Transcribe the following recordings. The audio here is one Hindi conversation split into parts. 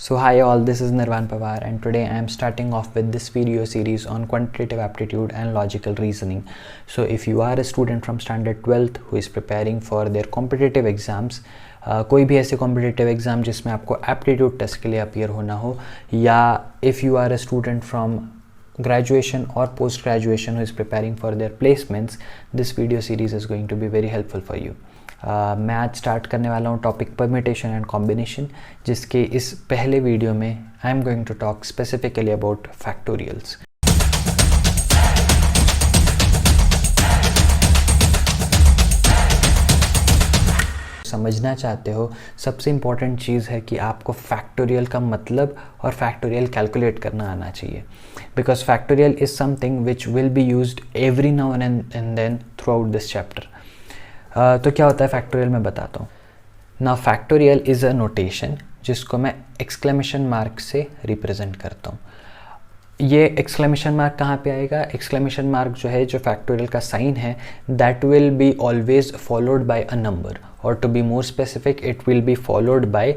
So hi all, this is Nirvan Pawar and today I am starting off with this video series on quantitative aptitude and logical reasoning. So if you are a student from standard 12th who is preparing for their competitive exams, कोई भी ऐसे कॉम्पिटिटिव एग्ज़ाम जिसमें आपको एप्टीट्यूड टेस्ट के लिए अपीयर होना हो, या if you are a student from graduation or post graduation who is preparing for their placements, this video series is going to be very helpful for you. मैं आज स्टार्ट करने वाला हूँ टॉपिक परमिटेशन एंड कॉम्बिनेशन, जिसके इस पहले वीडियो में I am going to talk specifically about factorials. समझना चाहते हो, सबसे इम्पॉर्टेंट चीज़ है कि आपको फैक्टोरियल का मतलब और फैक्टोरियल कैलकुलेट करना आना चाहिए, because factorial is something which will be used every now and then throughout this chapter. तो क्या होता है फैक्टोरियल, मैं बताता हूँ. Now factorial is a notation जिसको मैं एक्सक्लेमेशन मार्क से रिप्रेजेंट करता हूँ. ये एक्सक्लेमेशन मार्क कहाँ पे आएगा? एक्सक्लेमेशन मार्क जो है, जो फैक्टोरियल का साइन है, that will be always followed by a number, और to be more specific it will be followed by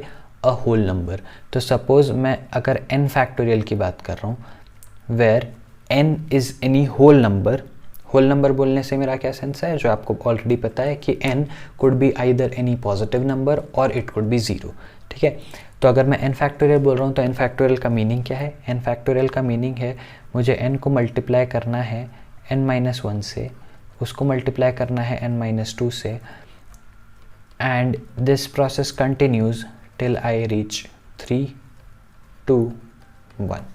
a whole number. तो सपोज़ मैं अगर n फैक्टोरियल की बात कर रहा हूँ, where n is any whole number. Whole number बोलने से मेरा क्या सेंस है, जो आपको ऑलरेडी पता है कि n could be either any positive number और इट कुड बी ज़ीरो. ठीक है, तो अगर मैं n फैक्टोरियल बोल रहा हूँ तो n फैक्टोरियल का मीनिंग क्या है? n फैक्टोरियल का मीनिंग है मुझे n को मल्टीप्लाई करना है n-1 से, उसको मल्टीप्लाई करना है n-2 से, and this process continues till I reach 3, 2, 1.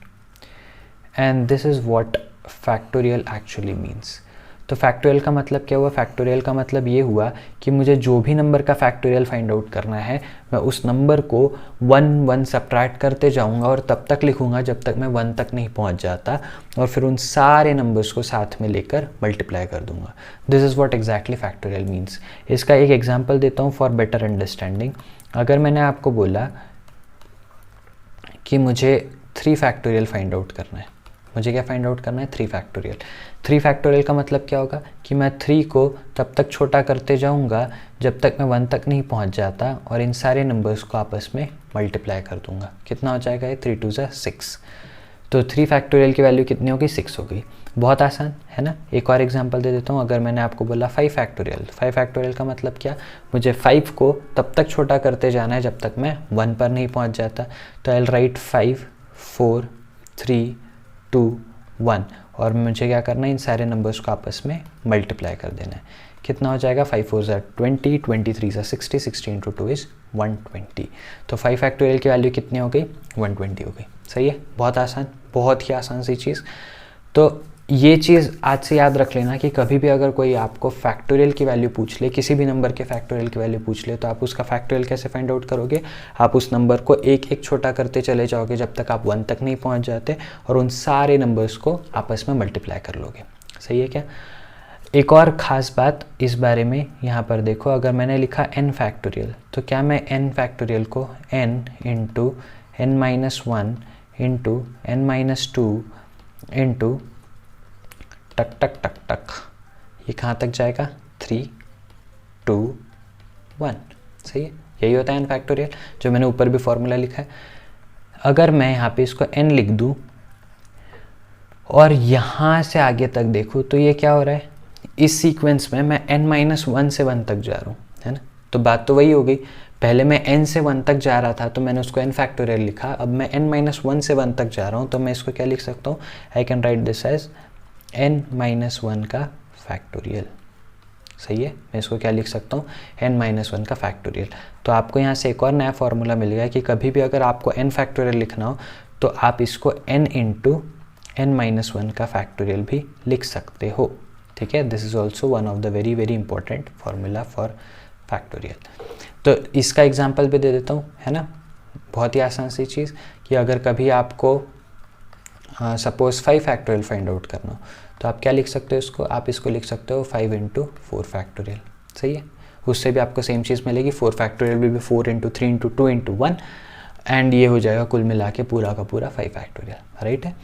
And this is what factorial actually means. तो फैक्टोरियल का मतलब क्या हुआ? फैक्टोरियल का मतलब ये हुआ कि मुझे जो भी नंबर का फैक्टोरियल फाइंड आउट करना है, मैं उस नंबर को 1 सब्ट्रैक्ट करते जाऊंगा और तब तक लिखूंगा जब तक मैं 1 तक नहीं पहुंच जाता, और फिर उन सारे नंबर्स को साथ में लेकर मल्टीप्लाई कर दूंगा. This is what exactly factorial means. इसका एक एग्जाम्पल देता हूँ फॉर बेटर अंडरस्टैंडिंग. अगर मैंने आपको बोला कि मुझे 3 फैक्टोरियल फाइंड आउट करना है, मुझे क्या फाइंड आउट करना है? 3 फैक्टोरियल. 3 फैक्टोरियल का मतलब क्या होगा कि मैं 3 को तब तक छोटा करते जाऊंगा जब तक मैं 1 तक नहीं पहुंच जाता, और इन सारे नंबर्स को आपस में मल्टीप्लाई कर दूंगा. कितना हो जाएगा ये? 3 2 6. तो 3 फैक्टोरियल की वैल्यू कितनी होगी? 6 होगी. बहुत आसान है ना. एक और एग्जांपल दे देता हूँ. अगर मैंने आपको बोला 5 फैक्टोरियल. 5 फैक्टोरियल का मतलब क्या? मुझे 5 को तब तक छोटा करते जाना है जब तक मैं 1 पर नहीं पहुँच जाता. तो आई विल राइट 5 4 3 2 1, और मुझे क्या करना है? इन सारे नंबर्स को आपस में मल्टीप्लाई कर देना है. कितना हो जाएगा? 5 4 20, 23 60, 60 इंटू 2 इज़ 120. तो 5 फैक्टोरियल की वैल्यू कितनी हो गई? 120 हो गई. सही है, बहुत आसान, बहुत ही आसान सी चीज़. तो ये चीज़ आज से याद रख लेना कि कभी भी अगर कोई आपको फैक्टोरियल की वैल्यू पूछ ले, किसी भी नंबर के फैक्टोरियल की वैल्यू पूछ ले, तो आप उसका फैक्टोरियल कैसे फाइंड आउट करोगे? आप उस नंबर को एक एक छोटा करते चले जाओगे जब तक आप 1 तक नहीं पहुंच जाते, और उन सारे नंबर्स को आपस में मल्टीप्लाई कर लोगे. सही है क्या? एक और ख़ास बात इस बारे में यहाँ पर देखो. अगर मैंने लिखा n फैक्टोरियल, तो क्या मैं n फैक्टोरियल को n into n-1 into n-2 into टक टक टक टक, ये कहाँ तक जाएगा? 3 2 1. सही है, यही होता है n फैक्टोरियल, जो मैंने ऊपर भी फॉर्मूला लिखा है. अगर मैं यहाँ पे इसको n लिख दूँ और यहाँ से आगे तक देखूँ, तो ये क्या हो रहा है? इस सीक्वेंस में मैं n-1 से 1 तक जा रहा हूँ, है ना. तो बात तो वही हो गई. पहले मैं n से 1 तक जा रहा था तो मैंने उसको n फैक्टोरियल लिखा. अब मैं n-1 से 1 तक जा रहा हूँ, तो मैं इसको क्या लिख सकता हूँ? I can write this as n-1 का फैक्टोरियल. सही है, मैं इसको क्या लिख सकता हूँ? n-1 का फैक्टोरियल. तो आपको यहाँ से एक और नया फॉर्मूला मिल गया कि कभी भी अगर आपको n फैक्टोरियल लिखना हो तो आप इसको n इंटू n-1 का फैक्टोरियल भी लिख सकते हो. ठीक है, this is also one of the very very important formula for factorial. तो इसका एग्जाम्पल भी दे देता हूँ, है ना. बहुत ही आसान सी चीज़ कि अगर कभी आपको सपोज 5 फैक्टोरियल फाइंड आउट करना हो, तो आप क्या लिख सकते हो इसको? आप इसको लिख सकते हो 5 इंटू 4 फैक्टोरियल. सही है, उससे भी आपको सेम चीज़ मिलेगी. 4 फैक्टोरियल भी 4 इंटू 3 इंटू 2 इंटू 1, एंड ये हो जाएगा कुल मिला के पूरा का पूरा 5 फैक्टोरियल. राइट है.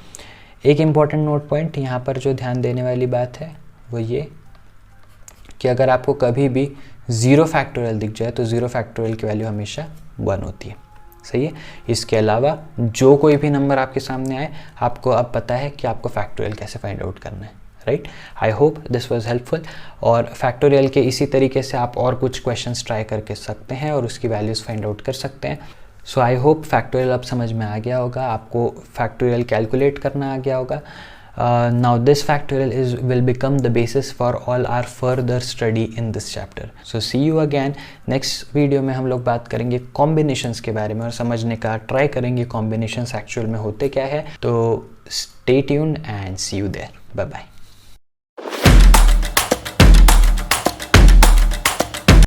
एक इंपॉर्टेंट नोट पॉइंट यहाँ पर जो ध्यान देने वाली बात है वो ये कि अगर आपको कभी भी 0 फैक्टोरियल दिख जाए तो 0 फैक्टोरियल की वैल्यू हमेशा 1 होती है. सही है। इसके अलावा जो कोई भी नंबर आपके सामने आए, आपको अब पता है कि आपको फैक्टोरियल कैसे फाइंड आउट करना है, right. I hope this was helpful. और फैक्टोरियल के इसी तरीके से आप और कुछ क्वेश्चंस ट्राई करके सकते हैं और उसकी वैल्यूज़ फाइंड आउट कर सकते हैं। सो आई होप फैक्टोरियल अब समझ में आ गया होगा, आपको फैक्टोरियल कैलकुलेट करना आ गया होगा। Now this factorial will become the basis for all our further study in this chapter. So see you again. Next video में हम लोग बात करेंगे combinations के बारे में और समझने का ट्राई करेंगे combinations actual में होते क्या है। तो stay tuned and see you there. Bye bye.